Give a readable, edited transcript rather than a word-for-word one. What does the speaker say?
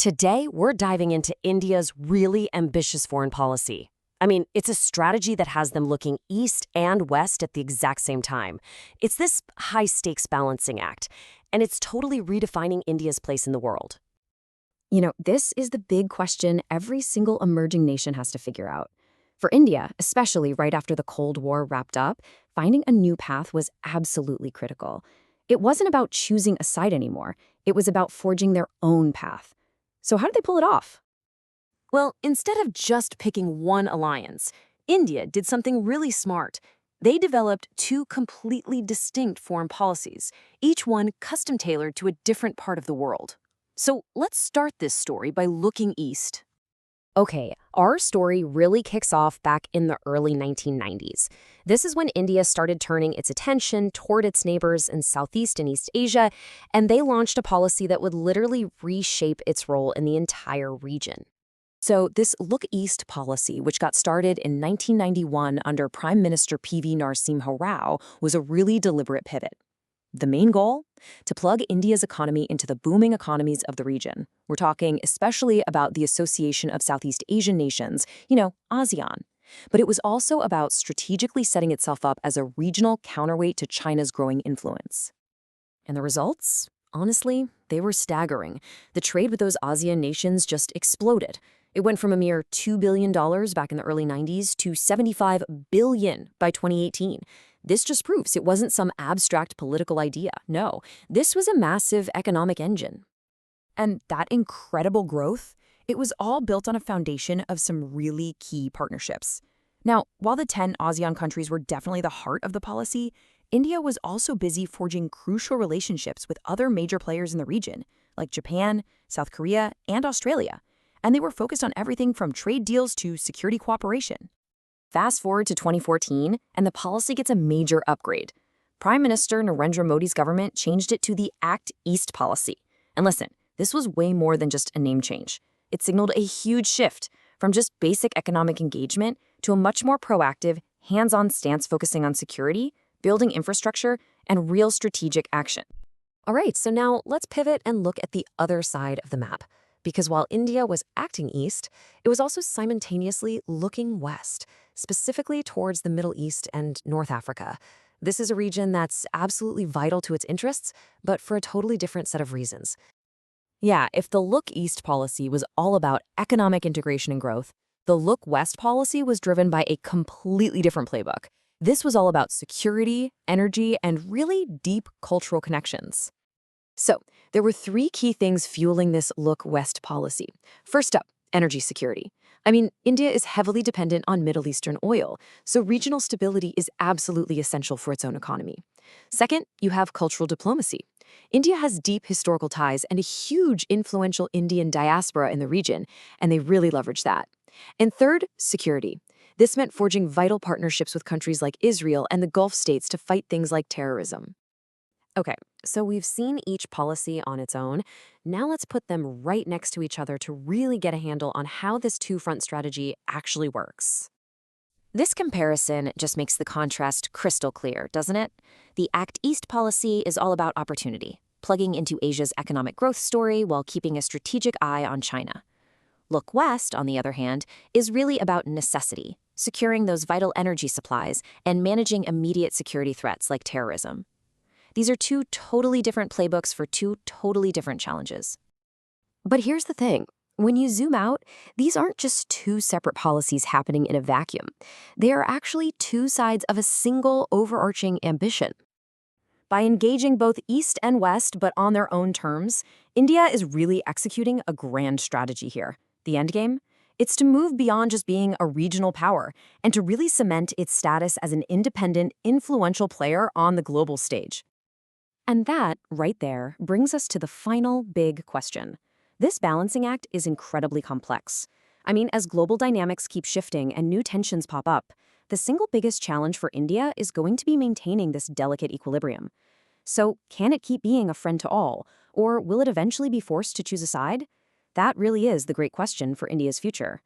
Today, we're diving into India's really ambitious foreign policy. I mean, it's a strategy that has them looking east and west at the exact same time. It's this high-stakes balancing act, and it's totally redefining India's place in the world. This is the big question every single emerging nation has to figure out. For India, especially right after the Cold War wrapped up, finding a new path was absolutely critical. It wasn't about choosing a side anymore. It was about forging their own path. So how did they pull it off? Well, instead of just picking one alliance, India did something really smart. They developed two completely distinct foreign policies, each one custom-tailored to a different part of the world. So let's start this story by looking east. Okay, our story really kicks off back in the early 1990s. This is when India started turning its attention toward its neighbors in Southeast and East Asia, and they launched a policy that would literally reshape its role in the entire region. So this Look East policy, which got started in 1991 under Prime Minister P.V. Narasimha Rao, was a really deliberate pivot. The main goal? To plug India's economy into the booming economies of the region. We're talking especially about the Association of Southeast Asian Nations, ASEAN. But it was also about strategically setting itself up as a regional counterweight to China's growing influence. And the results? Honestly, they were staggering. The trade with those ASEAN nations just exploded. It went from a mere $2 billion back in the early 90s to $75 billion by 2018. This just proves it wasn't some abstract political idea. No, this was a massive economic engine. And that incredible growth, it was all built on a foundation of some really key partnerships. Now, while the 10 ASEAN countries were definitely the heart of the policy, India was also busy forging crucial relationships with other major players in the region, like Japan, South Korea, and Australia. And they were focused on everything from trade deals to security cooperation. Fast forward to 2014, and the policy gets a major upgrade. Prime Minister Narendra Modi's government changed it to the Act East policy. And listen, this was way more than just a name change. It signaled a huge shift from just basic economic engagement to a much more proactive, hands-on stance focusing on security, building infrastructure, and real strategic action. All right, so now let's pivot and look at the other side of the map. Because while India was acting east, it was also simultaneously looking west, specifically towards the Middle East and North Africa. This is a region that's absolutely vital to its interests, but for a totally different set of reasons. Yeah, if the Look East policy was all about economic integration and growth, the Look West policy was driven by a completely different playbook. This was all about security, energy, and really deep cultural connections. So, there were three key things fueling this Look West policy. First up, energy security. I mean, India is heavily dependent on Middle Eastern oil, so regional stability is absolutely essential for its own economy. Second, you have cultural diplomacy. India has deep historical ties and a huge influential Indian diaspora in the region, and they really leverage that. And third, security. This meant forging vital partnerships with countries like Israel and the Gulf states to fight things like terrorism. Okay, so we've seen each policy on its own. Now let's put them right next to each other to really get a handle on how this two-front strategy actually works. This comparison just makes the contrast crystal clear, doesn't it? The Act East policy is all about opportunity, plugging into Asia's economic growth story while keeping a strategic eye on China. Look West, on the other hand, is really about necessity, securing those vital energy supplies and managing immediate security threats like terrorism. These are two totally different playbooks for two totally different challenges. But here's the thing. When you zoom out, these aren't just two separate policies happening in a vacuum. They are actually two sides of a single overarching ambition. By engaging both East and West, but on their own terms, India is really executing a grand strategy here. The endgame? It's to move beyond just being a regional power and to really cement its status as an independent, influential player on the global stage. And that, right there, brings us to the final big question. This balancing act is incredibly complex. I mean, as global dynamics keep shifting and new tensions pop up, the single biggest challenge for India is going to be maintaining this delicate equilibrium. So, can it keep being a friend to all, or will it eventually be forced to choose a side? That really is the great question for India's future.